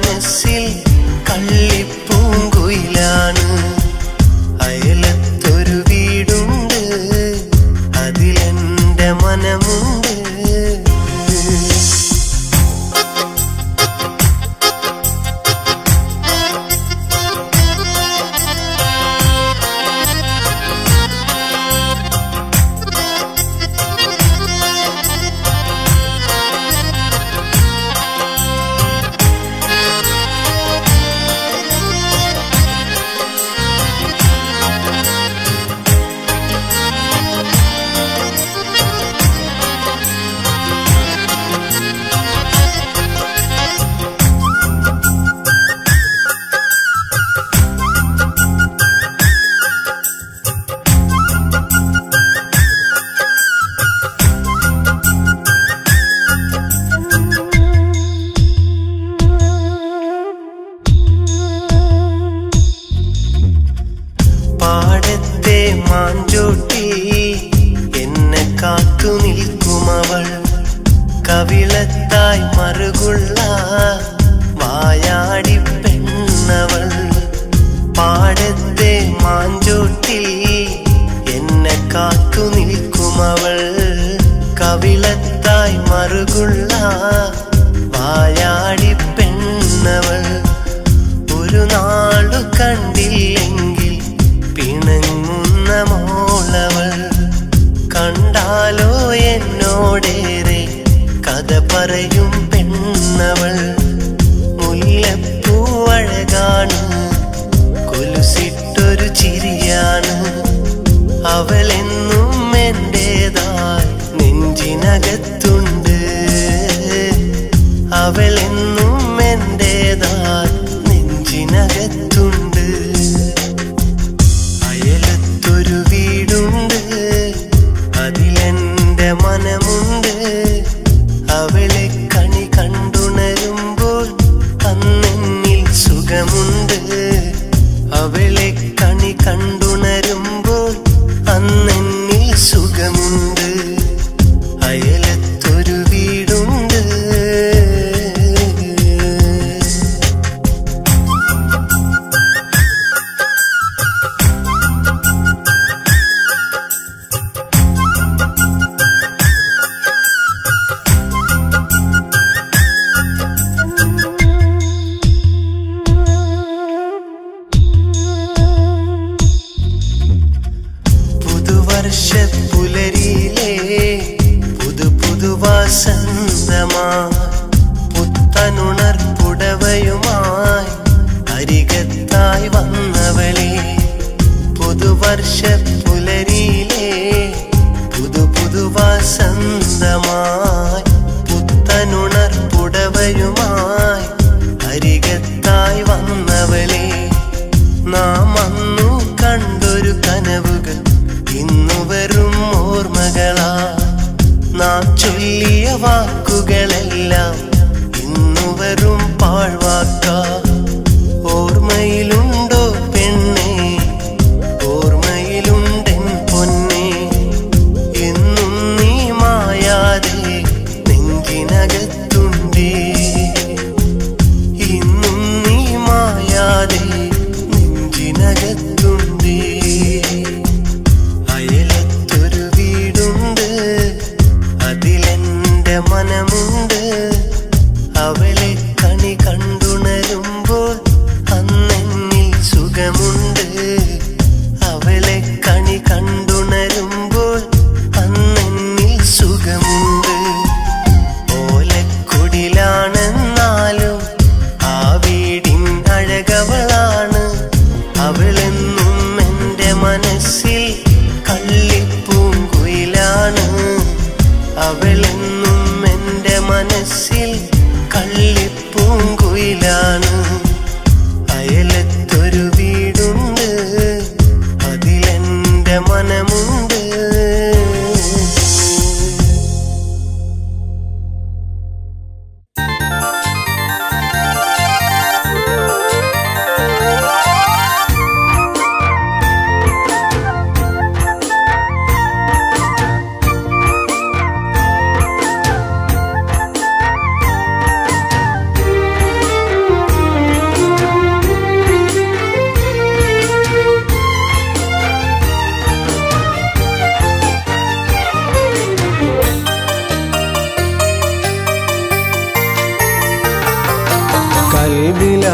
മനസ്സിൽ കള്ളിപ്പൂങ്കുയിലാണ്. അയലത്തൊരു വീടുണ്ട്, അതിലെന്റെ മനമുണ്ട്. പാടത്തെ മാഞ്ചോട്ടി എന്നെ കാത്തു നിൽക്കുമവൾ, കവിളത്തായി മറുകുള്ള വായാടി പെണ്ണവൾ. പാടത്തെ മാഞ്ചോട്ടി എന്നെ കാത്തു നിൽക്കുമവൾ, കവിളത്തായി മറുകുള്ള വായാടി പെണ്ണവൾ. ഒരു നാളു കണ്ടില്ലെങ്കിൽ പിണങ്ങുന്ന മോളവൾ, കണ്ടാലോ എന്നോടേറെ കഥ പറയും പെണ്ണവൾ. മുല്ലപ്പൂവഴകാണ്, കൊലുസിട്ടൊരു ചിരിയാണ്, അവളെന്നും എന്റേതായി നെഞ്ചിനകത്തുണ്ട്. അവളെന്നും എന്റേതായി നെഞ്ചിനകത്തുണ്ട്. അയലത്തൊരു വീടുണ്ട്, അതിലെന്റെ മനമുണ്ട്. അവളെ കണി കണ്ടുണരുമ്പോൾ അന്നെന്നിൽ സുഖമുണ്ട്. അവളെ കണി കണ്ടുണരുമ്പോൾ അന്നെന്നിൽ സുഖമുണ്ട്. അയലത്തൊരു വീടുണ്ട്. പുലരിയിലെ പുതുവാസന്തമാ പുത്തനുണർപ്പുടവയുമായി അരികത്തായി വന്നവളെ. പുതുവർഷപ്പുലരിയിലെ പുതുവാസന്തമായി പുത്തനുണർപ്പുടവയുമായി അരികത്തായി വന്നവളെ. നാം അന്നു കണ്ടൊരു കനവുകൾ ഇന്നു വെറും ഓർമ്മകളാ. നാം ചൊല്ലിയ വാക്കുകളെല്ലാം ഇന്നു വെറും പാഴ്വാക്കാ. ഓർമ്മയിലുണ്ടോ പെണ്ണേ, ഓർമ്മയിലുണ്ടെൻ പൊന്നേ, എന്നും നീ മായാതെ നെഞ്ചിനകത്തുണ്ടേ. ഇന്നും നീ മായാതെ നെഞ്ചിനകത്തുണ്ടേ. അയലത്തൊരു വീടുണ്ട്, അതിലെന്റെ മനമുണ്ട്. അവളെ കണി കണ്ടുണരുമ്പോൾ അന്നെന്നിൽ സുഖമുണ്ട്. അവളെ കണി കണ്ടുണരുമ്പോൾ അന്നെന്നിൽ സുഖമുണ്ട്. ഓലക്കുടിലാണെന്നാലും ആ വീടിൻ അഴകവളാണ്. അവളെന്നും എന്റെ മനസ്സിൽ കള്ളിപ്പൂങ്കുയിലാണ്. അവളെന്നും എന്റെ മനസ്സിൽ കള്ളിപ്പൂങ്കുയിലാണ്. അയലത്തൊരു വീടുണ്ട്, അതിലെന്റെ മനമുണ്ട്.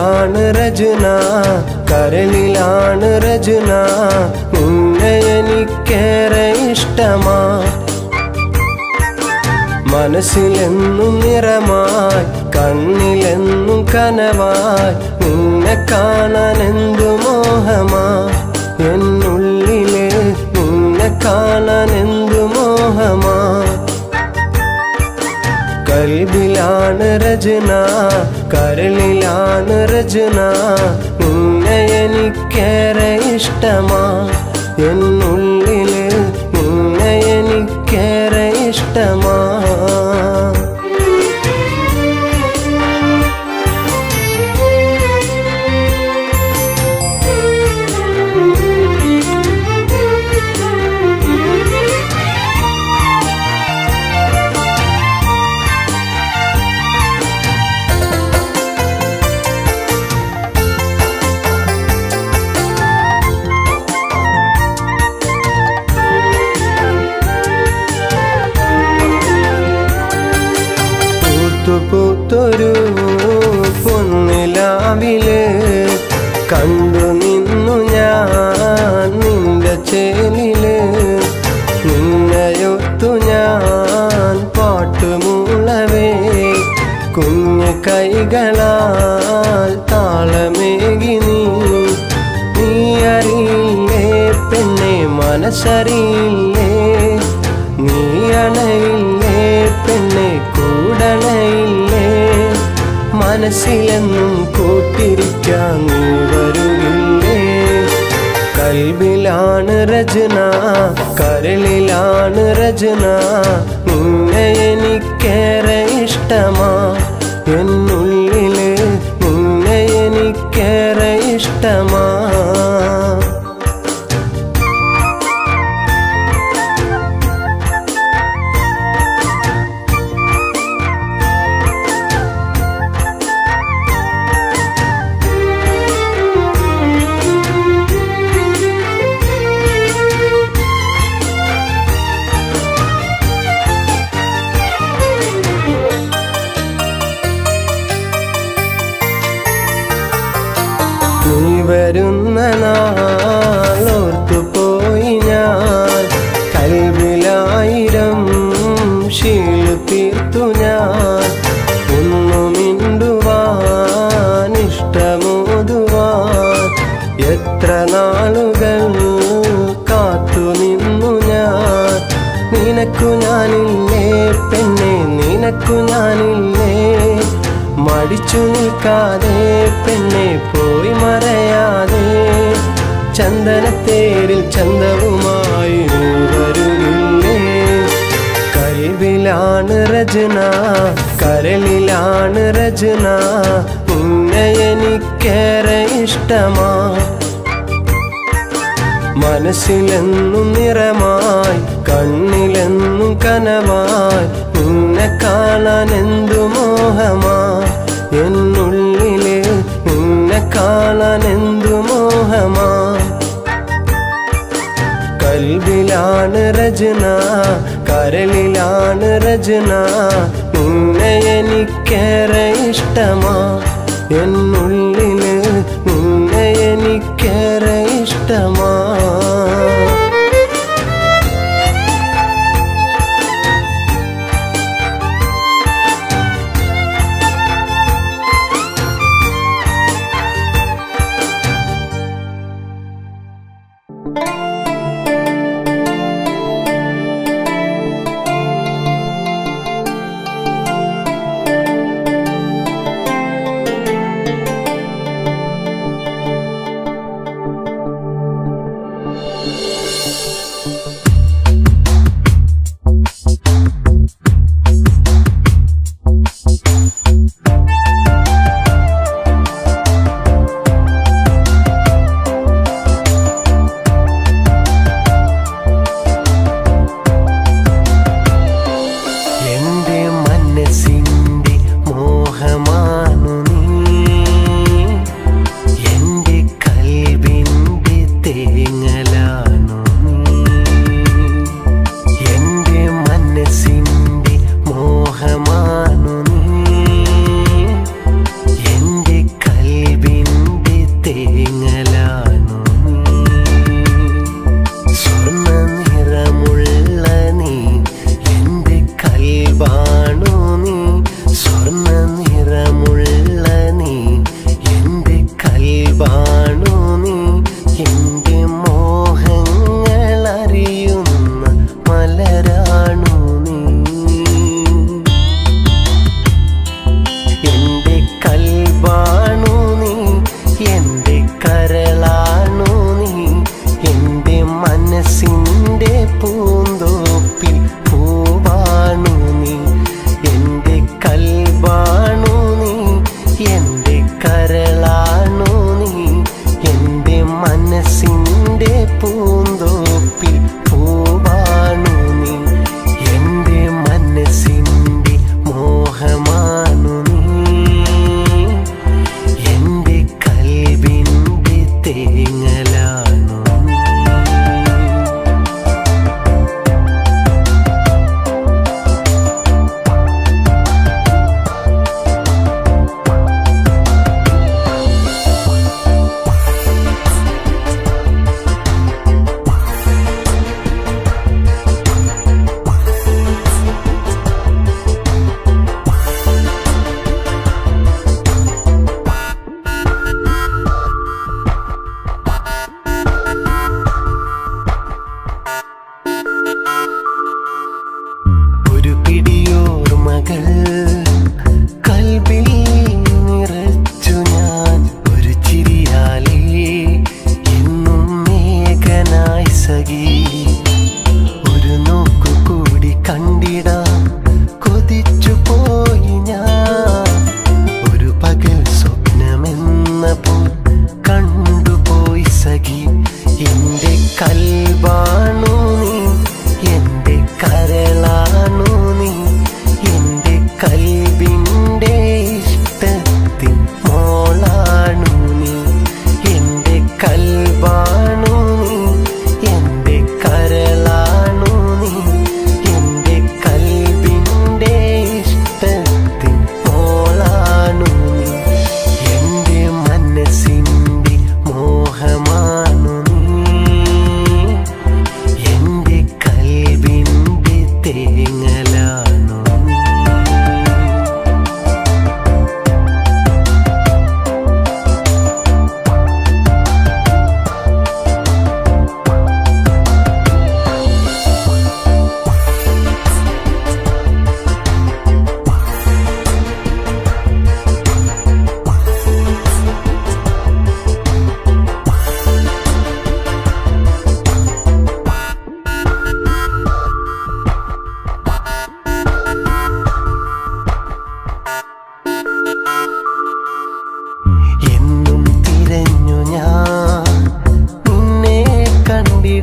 കൽബിലാണ് രചന കരളിലാണ് രചന നിന്നെ എനിക്കേറെ ഇഷ്ടമാ മനസ്സിലെന്നും നിറമായി കണ്ണിലെന്നും കനവായി നിന്നെ കാണാൻ എന്തു മോഹമാ എന്നുള്ളിലെ നിന്നെ കാണാൻ എന്തു മോഹമാ കൽബിലാണ് രചന കരളിലാണ് രചന നിന്നെ എനിക്കേറെ ഇഷ്ടമാ എന്നുള്ളില് നിന്നെ എനിക്കേറെ ഇഷ്ടമാ പൂത്തൊരു പൊന്നിലാവില് കണ്ടു നിന്നു ഞാൻ നിന്റെ ചേലില് നിന്നെയൊത്തു ഞാൻ പാട്ടുമൂളവേ കുഞ്ഞു കൈകളാൽ താളമേകി നീ അറിയില്ലേ പെണ്ണെ മനസ്സറിയില്ലേ നീ അണയില്ലേ പെണ്ണെ കൂടണയില്ലേ മനസ്സിലെന്നും കൂട്ടിരിക്കാൻ നീ വരുകില്ലേ കൽബിലാണ് രചന കരളിലാണ് രചന നിന്നെ എനിക്കേറെ ഇഷ്ടമാ എന്നുള്ളില് നിന്നെ എനിക്കേറെ ഇഷ്ടമാ നീ വരുന്ന നാളോർത്തുപോയി ഞാൻ കൽബിലായിരം ശീലു തീർത്തു ഞാൻ ഒന്നു മിണ്ടുവാൻ ഇഷ്ടമോതുവാൻ എത്ര നാളുകൾ കാത്തു നിന്നു ഞാൻ നിനക്കു ഞാനില്ലേ പെണ്ണെ നിനക്കു ഞാനില്ലേ മടിച്ചു നിൽക്കാതെ പെണ്ണെ പോയി മറയാതെ ചന്ദനത്തേരിൽ ചന്തവുമായി വരുകില്ലേ കൽബിലാണ് രചന കരളിലാണ് രചന നിന്നെ എനിക്കേറെ ഇഷ്ടമാ മനസ്സിലെന്നും നിറമായി കണ്ണിലെന്നും കനവായി നിന്നെ കാണാൻ എന്തു മോഹമാ എന്നുള്ളില് നിന്നെ കാണാൻ എന്തു മോഹമാ കൽബിലാണ് രചന കരളിലാണ് രചന നിന്നെ എനിക്കേറെ ഇഷ്ടമാ എന്നുള്ളില് നിന്നെ എനിക്കേറെ ഇഷ്ടമാ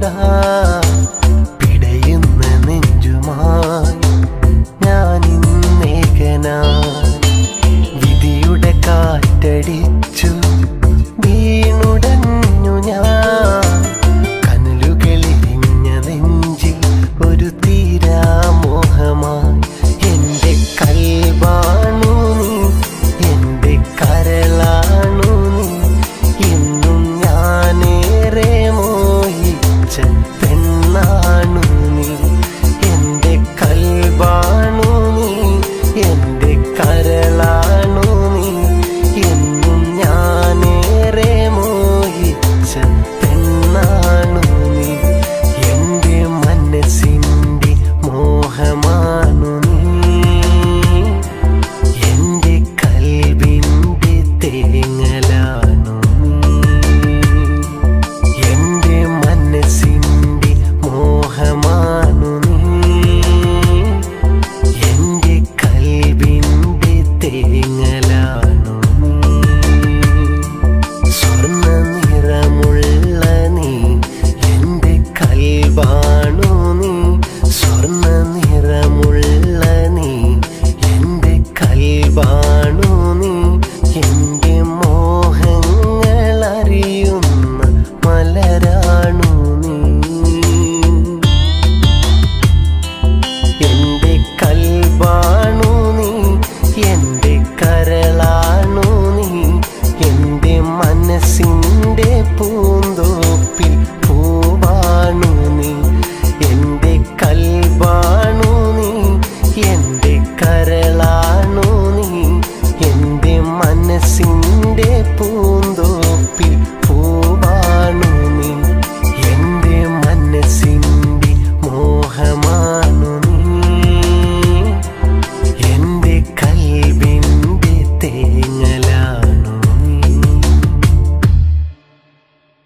ഇതാ പിടയുന്ന നെഞ്ചുമായി ഞാനിന്നേകനായി വിധിയുടെ കാറ്റടിച്ചു വീണുടഞ്ഞു ഞാൻ കനലുകളിരിഞ്ഞ നെഞ്ചിൽ ഒരു തീരാമോഹമായി എൻ്റെ കൽബാണു നീ എൻ്റെ കരളാണു നീ എന്നും ഞാനേറെ മോഹിച്ച പെണ്ണാണു നീ എൻ്റെ കൽബാണു നീ എൻ്റെ കരളാണു നീ എന്നും ഞാനേറെ മോഹിച്ച പെണ്ണാണു നീ എൻ്റെ മനസ്സിൻ്റെ മോഹമാണു നീ എൻ്റെ കൽബിൻ്റെ തേങ്ങലാണു നീ എൻ്റെ മനസ്സിൻ്റെ മോഹമാണു നീ എൻ്റെ കൽബിൻ്റെ തേങ്ങലാണു നീ സ്വർണ്ണ നിറമുള്ള നീ എൻ്റെ കൽബാണു നീ സ്വർണ്ണ നിറമുള്ള നീ എൻ്റെ കൽബാണു നീ